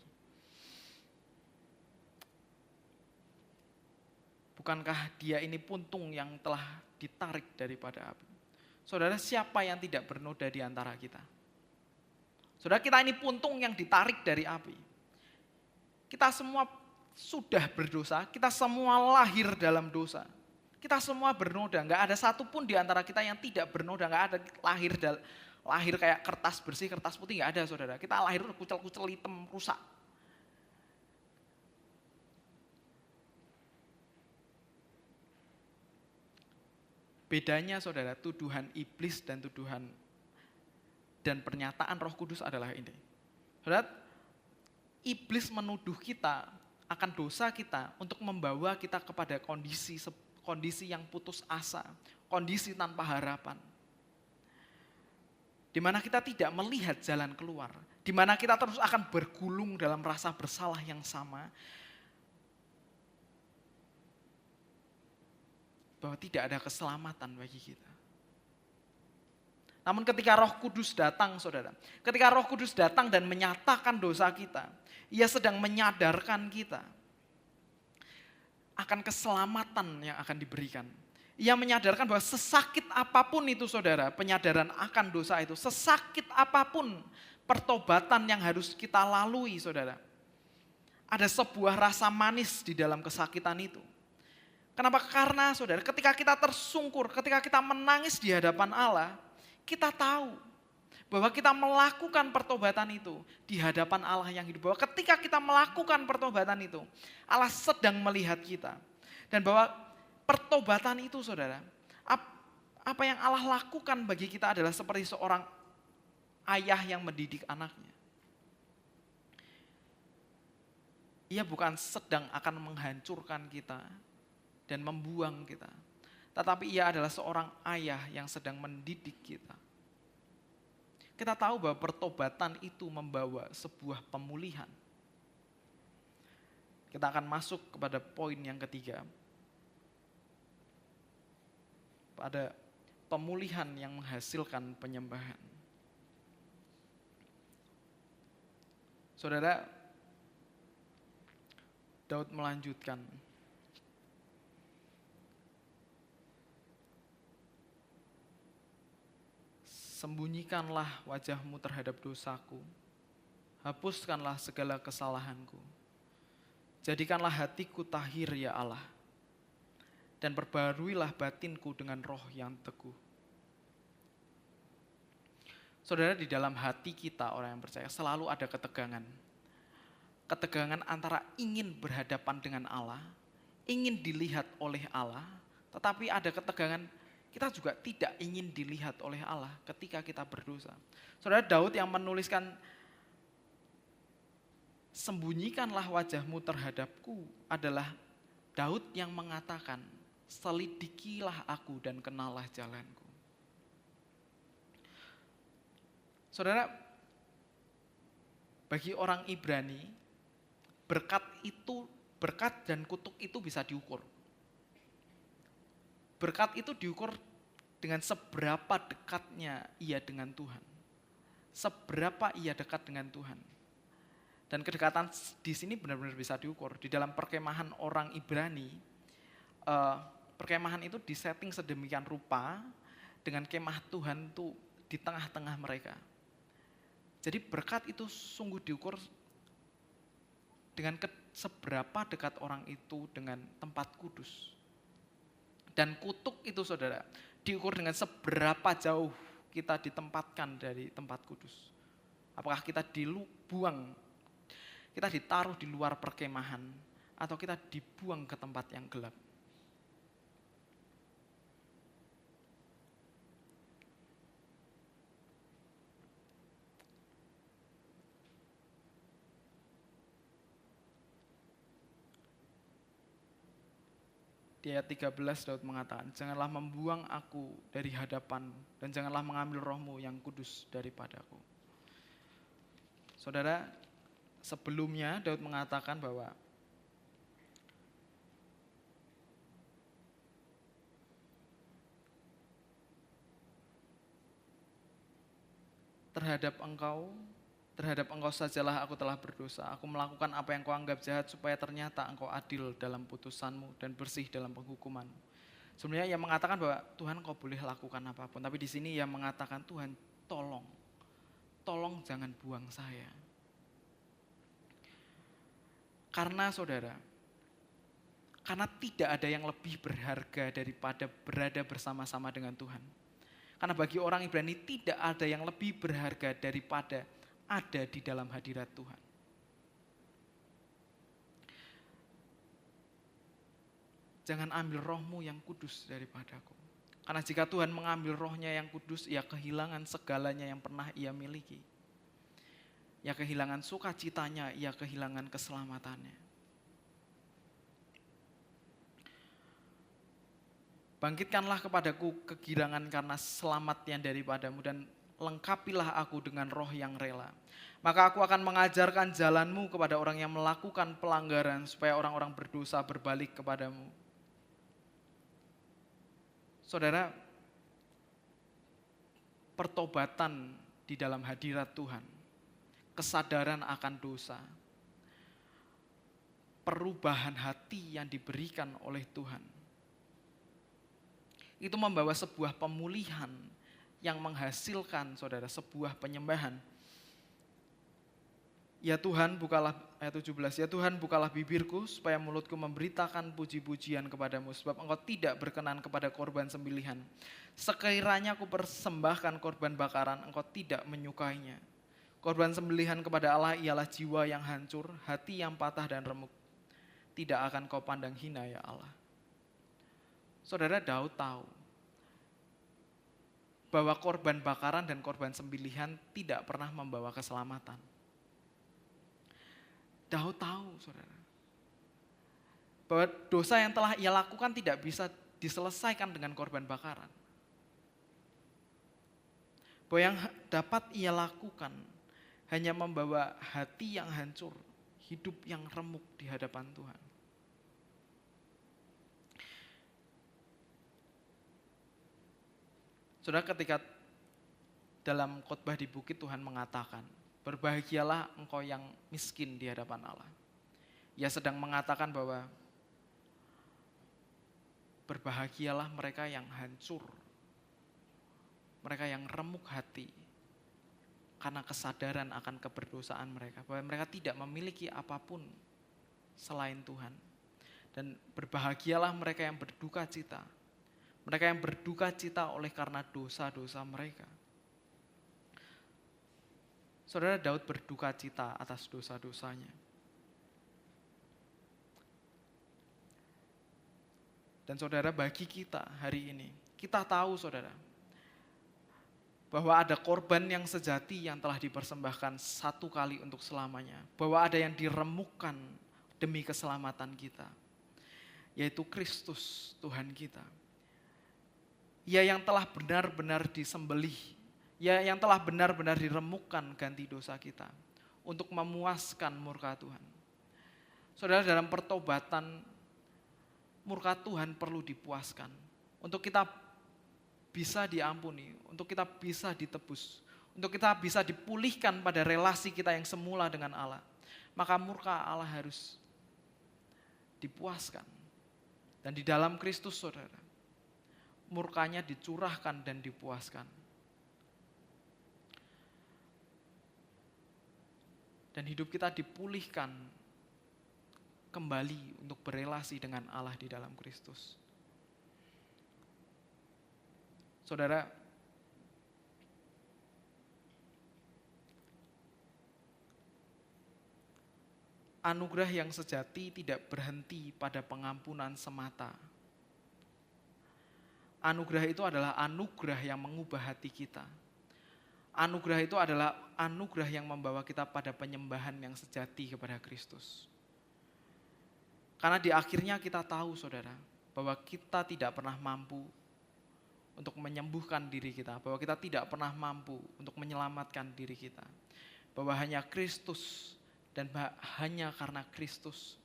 Speaker 2: Bukankah dia ini puntung yang telah ditarik daripada api? Saudara, siapa yang tidak bernoda di antara kita? Saudara, kita ini puntung yang ditarik dari api. Kita semua sudah berdosa, kita semua lahir dalam dosa. Kita semua bernoda, nggak ada satupun di antara kita yang tidak bernoda, nggak ada lahir kayak kertas bersih, kertas putih, nggak ada, saudara. Kita lahir kucel-kucel, hitam, rusak. Bedanya, saudara, tuduhan iblis dan tuduhan dan pernyataan Roh Kudus adalah ini. Saudara, iblis menuduh kita akan dosa kita untuk membawa kita kepada kondisi yang putus asa, kondisi tanpa harapan. Di mana kita tidak melihat jalan keluar, di mana kita terus akan bergulung dalam rasa bersalah yang sama, bahwa tidak ada keselamatan bagi kita. Namun ketika Roh Kudus datang, saudara, ketika Roh Kudus datang dan menyatakan dosa kita, Ia sedang menyadarkan kita akan keselamatan yang akan diberikan. Ia menyadarkan bahwa sesakit apapun itu, saudara, penyadaran akan dosa itu, sesakit apapun pertobatan yang harus kita lalui, saudara, ada sebuah rasa manis di dalam kesakitan itu. Kenapa? Karena, saudara, ketika kita tersungkur, ketika kita menangis di hadapan Allah, kita tahu bahwa kita melakukan pertobatan itu di hadapan Allah yang hidup. Bahwa ketika kita melakukan pertobatan itu, Allah sedang melihat kita. Dan bahwa pertobatan itu, saudara, apa yang Allah lakukan bagi kita adalah seperti seorang ayah yang mendidik anaknya. Ia bukan sedang akan menghancurkan kita dan membuang kita. Tetapi ia adalah seorang ayah yang sedang mendidik kita. Kita tahu bahwa pertobatan itu membawa sebuah pemulihan. Kita akan masuk kepada poin yang ketiga. Pada pemulihan yang menghasilkan penyembahan. Saudara, Daud melanjutkan. Sembunyikanlah wajahmu terhadap dosaku, hapuskanlah segala kesalahanku. Jadikanlah hatiku tahir ya Allah, dan perbaharuilah batinku dengan roh yang teguh. Saudara, di dalam hati kita orang yang percaya selalu ada ketegangan. Ketegangan antara ingin berhadapan dengan Allah, ingin dilihat oleh Allah, tetapi ada ketegangan kita juga tidak ingin dilihat oleh Allah ketika kita berdosa. Saudara, Daud yang menuliskan, sembunyikanlah wajahmu terhadapku, adalah Daud yang mengatakan, selidikilah aku dan kenallah jalanku. Saudara, bagi orang Ibrani, berkat dan kutuk itu bisa diukur. Berkat itu diukur dengan seberapa dekatnya ia dengan Tuhan. Seberapa ia dekat dengan Tuhan. Dan kedekatan di sini benar-benar bisa diukur. Di dalam perkemahan orang Ibrani, perkemahan itu disetting sedemikian rupa dengan kemah Tuhan itu di tengah-tengah mereka. Jadi berkat itu sungguh diukur dengan seberapa dekat orang itu dengan tempat kudus. Dan kutuk itu, saudara, diukur dengan seberapa jauh kita ditempatkan dari tempat kudus. Apakah kita dibuang, kita ditaruh di luar perkemahan, atau kita dibuang ke tempat yang gelap. Di ayat 13 Daud mengatakan, janganlah membuang aku dari hadapanmu, dan janganlah mengambil rohmu yang kudus daripadaku. Saudara, sebelumnya Daud mengatakan bahwa terhadap engkau sajalah aku telah berdosa. Aku melakukan apa yang kau anggap jahat supaya ternyata engkau adil dalam putusanmu dan bersih dalam penghukumanmu. Sebenarnya ia mengatakan bahwa Tuhan kau boleh lakukan apapun. Tapi di sini ia mengatakan Tuhan tolong jangan buang saya. Karena saudara, karena tidak ada yang lebih berharga daripada berada bersama-sama dengan Tuhan. Karena bagi orang Ibrani tidak ada yang lebih berharga daripada ada di dalam hadirat Tuhan. Jangan ambil rohmu yang kudus daripadaku. Karena jika Tuhan mengambil rohnya yang kudus, ia kehilangan segalanya yang pernah ia miliki. Ia kehilangan sukacitanya, ia kehilangan keselamatannya. Bangkitkanlah kepadaku kegirangan karena selamat yang daripadamu dan lengkapilah aku dengan roh yang rela. Maka aku akan mengajarkan jalanmu kepada orang yang melakukan pelanggaran supaya orang-orang berdosa berbalik kepadamu. Saudara, pertobatan di dalam hadirat Tuhan, kesadaran akan dosa, perubahan hati yang diberikan oleh Tuhan, itu membawa sebuah pemulihan yang menghasilkan, saudara, sebuah penyembahan. Ya Tuhan, bukalah, ayat 17, ya Tuhan bukalah bibirku supaya mulutku memberitakan puji-pujian kepadamu, sebab engkau tidak berkenan kepada korban sembelihan. Sekiranya aku persembahkan korban bakaran, engkau tidak menyukainya. Korban sembelihan kepada Allah ialah jiwa yang hancur, hati yang patah dan remuk. Tidak akan kau pandang hina ya Allah. Saudara, Daud tahu bahwa korban bakaran dan korban sembelihan tidak pernah membawa keselamatan. Daud tahu, saudara, bahwa dosa yang telah ia lakukan tidak bisa diselesaikan dengan korban bakaran. Bahwa yang dapat ia lakukan hanya membawa hati yang hancur, hidup yang remuk di hadapan Tuhan. Saudara, ketika dalam khotbah di bukit Tuhan mengatakan, berbahagialah engkau yang miskin di hadapan Allah. Ia sedang mengatakan bahwa berbahagialah mereka yang hancur, mereka yang remuk hati, karena kesadaran akan keberdosaan mereka, bahwa mereka tidak memiliki apapun selain Tuhan. Dan berbahagialah mereka yang berduka cita, mereka yang berduka cita oleh karena dosa-dosa mereka. Saudara, Daud berduka cita atas dosa-dosanya. Dan saudara, bagi kita hari ini, kita tahu saudara, bahwa ada korban yang sejati yang telah dipersembahkan satu kali untuk selamanya. Bahwa ada yang diremukkan demi keselamatan kita, yaitu Kristus Tuhan kita. Ia yang telah benar-benar disembelih, ia yang telah benar-benar diremukkan ganti dosa kita untuk memuaskan murka Tuhan. Saudara, dalam pertobatan, murka Tuhan perlu dipuaskan untuk kita bisa diampuni, untuk kita bisa ditebus, untuk kita bisa dipulihkan pada relasi kita yang semula dengan Allah. Maka murka Allah harus dipuaskan. Dan di dalam Kristus, saudara, murkanya dicurahkan dan dipuaskan. Dan hidup kita dipulihkan kembali untuk berelasi dengan Allah di dalam Kristus. Saudara, anugerah yang sejati tidak berhenti pada pengampunan semata. Anugerah itu adalah anugerah yang mengubah hati kita. Anugerah itu adalah anugerah yang membawa kita pada penyembahan yang sejati kepada Kristus. Karena di akhirnya kita tahu, saudara, bahwa kita tidak pernah mampu untuk menyembuhkan diri kita, bahwa kita tidak pernah mampu untuk menyelamatkan diri kita. bahwa hanya Kristus dan hanya karena Kristus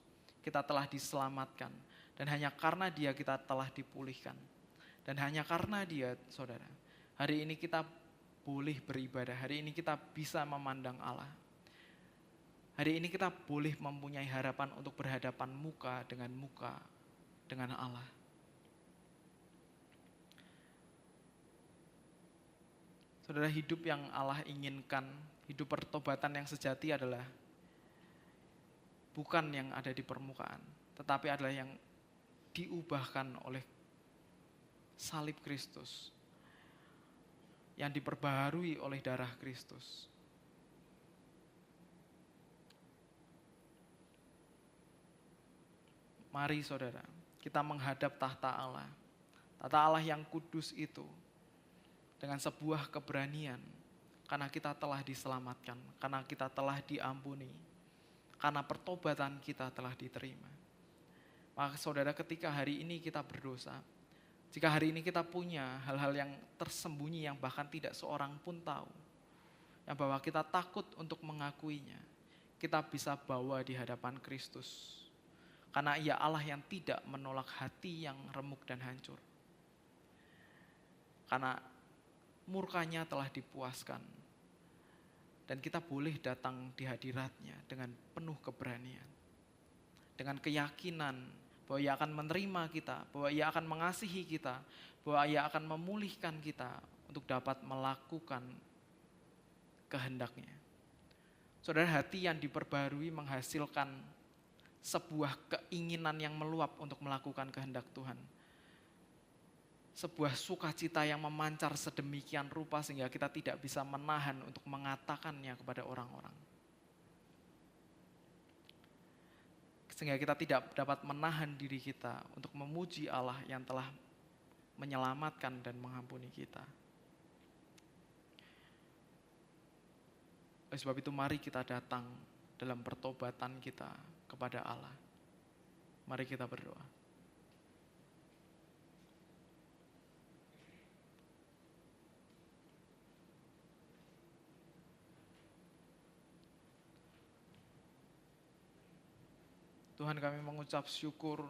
Speaker 2: kita telah diselamatkan, dan hanya karena Dia kita telah dipulihkan, dan hanya karena Dia, saudara, hari ini kita boleh beribadah, hari ini kita bisa memandang Allah. Hari ini kita boleh mempunyai harapan untuk berhadapan muka dengan Allah. Saudara, hidup yang Allah inginkan, hidup pertobatan yang sejati adalah bukan yang ada di permukaan, tetapi adalah yang diubahkan oleh salib Kristus, yang diperbaharui oleh darah Kristus. Mari saudara, kita menghadap tahta Allah yang kudus itu, dengan sebuah keberanian, karena kita telah diselamatkan, karena kita telah diampuni, karena pertobatan kita telah diterima. Maka saudara, ketika hari ini kita berdosa, jika hari ini kita punya hal-hal yang tersembunyi yang bahkan tidak seorang pun tahu, yang bahwa kita takut untuk mengakuinya, kita bisa bawa di hadapan Kristus. Karena Ia Allah yang tidak menolak hati yang remuk dan hancur. Karena murkanya telah dipuaskan. Dan kita boleh datang di hadirat-Nya dengan penuh keberanian. Dengan keyakinan bahwa Ia akan menerima kita, bahwa Ia akan mengasihi kita, bahwa Ia akan memulihkan kita untuk dapat melakukan kehendak-Nya. Saudara, hati yang diperbarui menghasilkan sebuah keinginan yang meluap untuk melakukan kehendak Tuhan. Sebuah sukacita yang memancar sedemikian rupa sehingga kita tidak bisa menahan untuk mengatakannya kepada orang-orang. Sehingga kita tidak dapat menahan diri kita untuk memuji Allah yang telah menyelamatkan dan mengampuni kita. Oleh sebab itu mari kita datang dalam pertobatan kita kepada Allah. Mari kita berdoa. Tuhan, kami mengucap syukur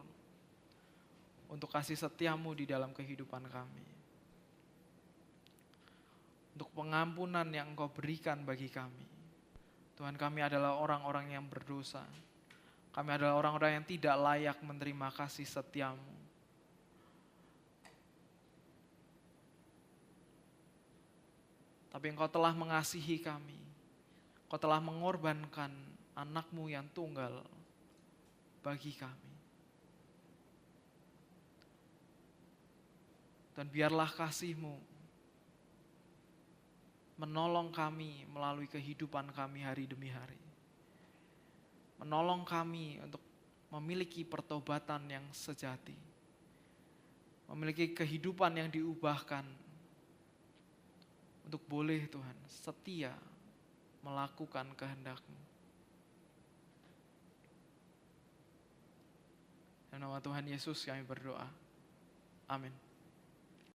Speaker 2: untuk kasih setia-Mu di dalam kehidupan kami. Untuk pengampunan yang Engkau berikan bagi kami. Tuhan, kami adalah orang-orang yang berdosa. Kami adalah orang-orang yang tidak layak menerima kasih setia-Mu. Tapi Engkau telah mengasihi kami. Engkau telah mengorbankan anak-Mu yang tunggal bagi kami. Dan biarlah kasih-Mu menolong kami melalui kehidupan kami hari demi hari. Menolong kami untuk memiliki pertobatan yang sejati. Memiliki kehidupan yang diubahkan. Untuk boleh Tuhan setia melakukan kehendak-Mu. Dalam nama Tuhan Yesus kami berdoa. Amin.